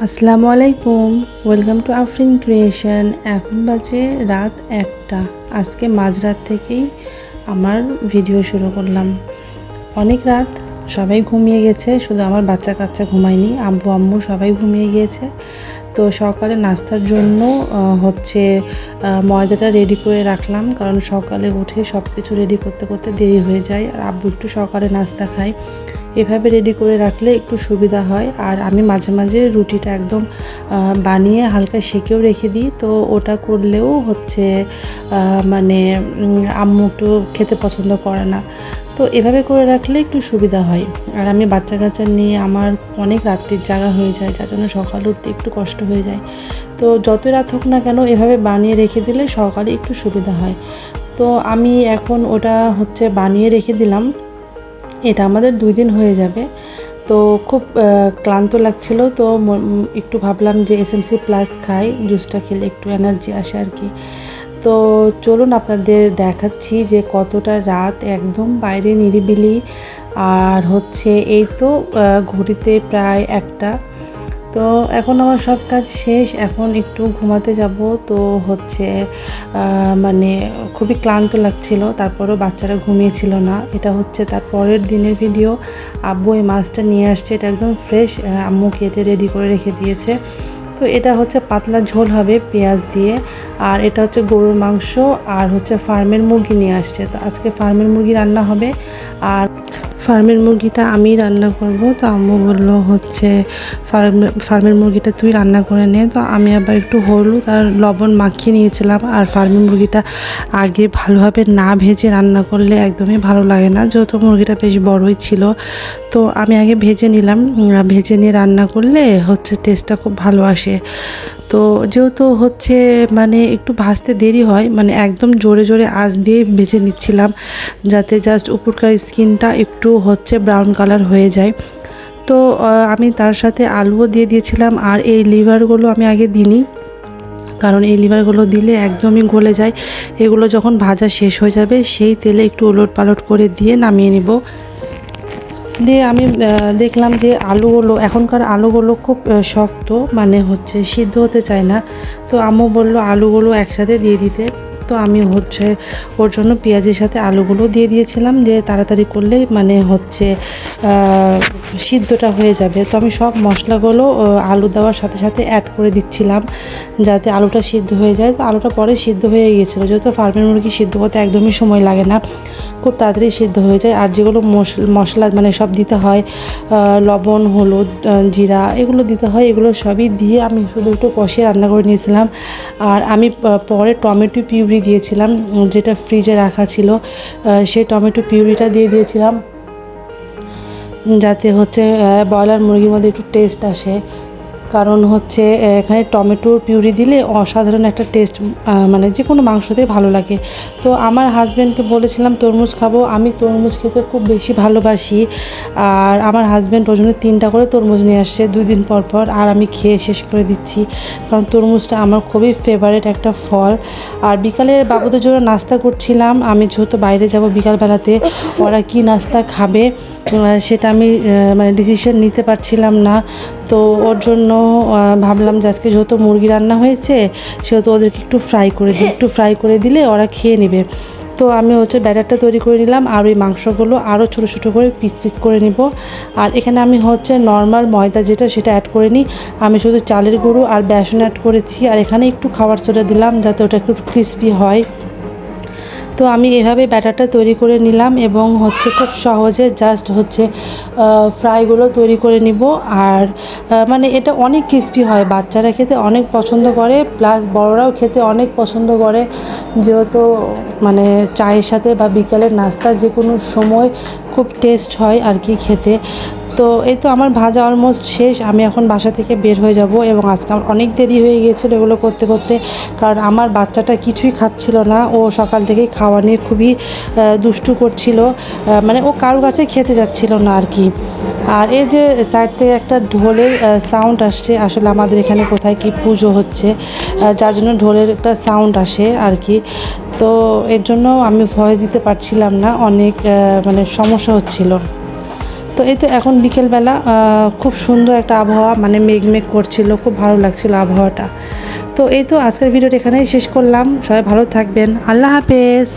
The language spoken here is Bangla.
আসসালামু আলাইকুম, ওয়েলকাম টু আফরিন ক্রিয়েশন। এখন বাজে রাত 1টা। আজকে মাঝরাত থেকেই আমার ভিডিও শুরু করলাম। অনেক রাত, সবাই ঘুমিয়ে গেছে, শুধু আমার বাচ্চা কাচ্চা ঘুমায়নি, আব্বু আম্মু সবাই ঘুমিয়ে গিয়েছে। তো সকালে নাস্তার জন্য ময়দাটা রেডি করে রাখলাম, কারণ সকালে উঠে সব কিছু রেডি করতে করতে দেরি হয়ে যায়, আর আব্বু একটু সকালে নাস্তা খায়। এভাবে রেডি করে রাখলে একটু সুবিধা হয়। আর আমি মাঝে মাঝে রুটিটা একদম বানিয়ে হালকা সেকেও রেখে দিই, তো ওটা করলেও আম্মু একটু খেতে পছন্দ করে না, তো এভাবে করে রাখলে একটু সুবিধা হয়। আর আমি বাচ্চা কাচ্চা নিয়ে আমার অনেক রাত্রির জাগা হয়ে যায়, যার জন্য সকালে উঠতে একটু কষ্ট হয়ে যায়। তো যতই রাত হোক না কেন, এভাবে বানিয়ে রেখে দিলে সকালে একটু সুবিধা হয়। তো আমি এখন ওটা বানিয়ে রেখে দিলাম। এটা আমাদের 2 দিন হয়ে যাবে। তো খুব ক্লান্ত লাগছিল, তো একটু ভাবলাম যে এসএমসি প্লাস খাই, জুসটা খেলে একটু এনার্জি আসে আর কি। তো চলুন আপনাদের দেখাচ্ছি যে কতটা রাত, একদম বাইরে নিরিবিলি। আর এই তো ঘড়িতে প্রায় 1টা। তো এখন আমার সব কাজ শেষ, এখন একটু ঘুমাতে যাব। তো খুবই ক্লান্ত লাগছিল, তারপরেও বাচ্চারা ঘুমিয়েছিল না। এটা তার পরের দিনের ভিডিও। আব্বু এই মাছটা নিয়ে আসছে, এটা একদম ফ্রেশ, আম্মু কেটে রেডি করে রেখে দিয়েছে। তো এটা পাতলা ঝোল হবে পেঁয়াজ দিয়ে। আর এটা গরুর মাংস, আর ফার্মের মুরগি নিয়ে আসছে। তো আজকে ফার্মের মুরগি রান্না হবে। আর ফার্মের মুরগিটা আমি রান্না করব। তো আম্মু বললো ফার্মের মুরগিটা তুই রান্না করে নে। তো আমি আবার একটু হলুদ আর লবণ মাখিয়ে নিয়েছিলাম। আর ফার্মের মুরগিটা আগে ভালোভাবে না ভেজে রান্না করলে একদমই ভালো লাগে না, যেহেতু মুরগিটা বেশ বড়ই ছিল। তো আমি আগে ভেজে নিলাম, ভেজে নিয়ে রান্না করলে টেস্টটা খুব ভালো আসে। তো যেহেতু একটু ভাজতে দেরি হয়, একদম জোরে জোরে আঁচ দিয়ে ভেজে নিচ্ছিলাম, যাতে জাস্ট উপরকার স্কিনটা একটু ব্রাউন কালার হয়ে যায়। তো আমি তার সাথে আলুও দিয়ে দিয়েছিলাম। আর এই লিভারগুলো আমি আগে দিইনি, কারণ এই লিভারগুলো দিলে একদমই গলে যায়। এগুলো যখন ভাজা শেষ হয়ে যাবে, সেই তেলে একটু ওলট পালট করে দিয়ে নামিয়ে নিব। দিয়ে আমি দেখলাম যে এখনকার আলুগুলো খুব শক্ত, সিদ্ধ হতে চায় না। তো আম্মু বলল আলুগুলো একসাথে দিয়ে দিতে। তো আমি ওর জন্য পেঁয়াজের সাথে আলুগুলো দিয়ে দিয়েছিলাম, যে তাড়াতাড়ি করলে সিদ্ধটা হয়ে যাবে। তো আমি সব মশলাগুলো আলু দেওয়ার সাথে সাথে অ্যাড করে দিচ্ছিলাম, যাতে আলুটা সিদ্ধ হয়ে যায়। তো আলুটা পরে সিদ্ধ হয়ে গিয়েছিলো, যেহেতু ফার্মের মুরগি সিদ্ধ করতে একদমই সময় লাগে না, খুব তাড়াতাড়ি সিদ্ধ হয়ে যায়। আর যেগুলো মশলা সব দিতে হয়, লবণ, হলুদ, জিরা, এগুলো দিতে হয়, এগুলো সবই দিয়ে আমি শুধু একটু কষিয়ে রান্না করে নিয়েছিলাম। আর আমি পরে টমেটো পিউরি দিয়েছিলাম, যেটা ফ্রিজে রাখা ছিল, সেই টমেটো পিউরিটা দিয়ে দিয়েছিলাম, যাতে ব্রয়লার মুরগির মধ্যে একটু টেস্ট আসে। কারণ এখানে টমেটোর পিউরি দিলে অসাধারণ একটা টেস্ট, যে কোনো মাংসতেই ভালো লাগে। তো আমার হাজব্যান্ডকে বলেছিলাম তরমুজ খাবো, আমি তরমুজ খেতে খুব বেশি ভালোবাসি। আর আমার হাজব্যান্ড ওর জন্য 3টা করে তরমুজ নিয়ে আসছে 2 দিন পর পর, আর আমি খেয়ে শেষ করে দিচ্ছি, কারণ তরমুজটা আমার খুবই ফেভারিট একটা ফল। আর বিকালে বাবুদের জন্য নাস্তা করছিলাম, আমি যেহেতু বাইরে যাব বিকালবেলাতে, ওরা কি নাস্তা খাবে সেটা আমি ডিসিশন নিতে পারছিলাম না। তো ওর জন্য ভাবলাম যে আজকে যেহেতু মুরগি রান্না হয়েছে, সেহেতু ওদেরকে একটু ফ্রাই করে দিলে ওরা খেয়ে নেবে। তো আমি ব্যাটারটা তৈরি করে নিলাম, আর ওই মাংসগুলো আরও ছোটো ছোটো করে পিস করে নিব। আর এখানে আমি নর্মাল ময়দা যেটা, সেটা অ্যাড করে নিই। আমি শুধু চালের গুঁড়ো আর বেসন অ্যাড করেছি, আর এখানে একটু খাবার সোডা দিলাম, যাতে ওটা একটু ক্রিস্পি হয়। তো আমি এভাবে ব্যাটারটা তৈরি করে নিলাম, এবং খুব সহজে জাস্ট ফ্রাইগুলো তৈরি করে নিব। আর এটা অনেক ক্রিস্পি হয়, বাচ্চারা খেতে অনেক পছন্দ করে, প্লাস বড়রাও খেতে অনেক পছন্দ করে, যেহেতু চায়ের সাথে বা বিকালের নাস্তা যে কোনো সময় খুব টেস্ট হয় আর কি খেতে। তো এই তো আমার ভাজা অলমোস্ট শেষ, আমি এখন বাসা থেকে বের হয়ে যাব। এবং আজকে আমার অনেক দেরি হয়ে গিয়েছিলো এগুলো করতে করতে, কারণ আমার বাচ্চাটা কিছুই খাচ্ছিল না, ও সকাল থেকেই খাওয়া নিয়ে খুবই দুষ্টু করছিল, ও কারো কাছে খেতে যাচ্ছিল না আর কি। আর এই যে সাইড থেকে একটা ঢোলের সাউন্ড আসছে, আসলে আমাদের এখানে কোথায় কি পুজো হচ্ছে, যার জন্য ঢোলের একটা সাউন্ড আসে আর কি। তো এর জন্য আমি ভয়েস দিতে পারছিলাম না, অনেক সমস্যা হচ্ছিল। তো এই তো এখন বিকেলবেলা খুব সুন্দর একটা আবহাওয়া, মানে মেঘ করছিল, খুব ভালো লাগছিল আবহাওয়াটা। তো এই তো আজকের ভিডিওটা এখানেই শেষ করলাম। সবাই ভালো থাকবেন, আল্লাহ হাফেজ।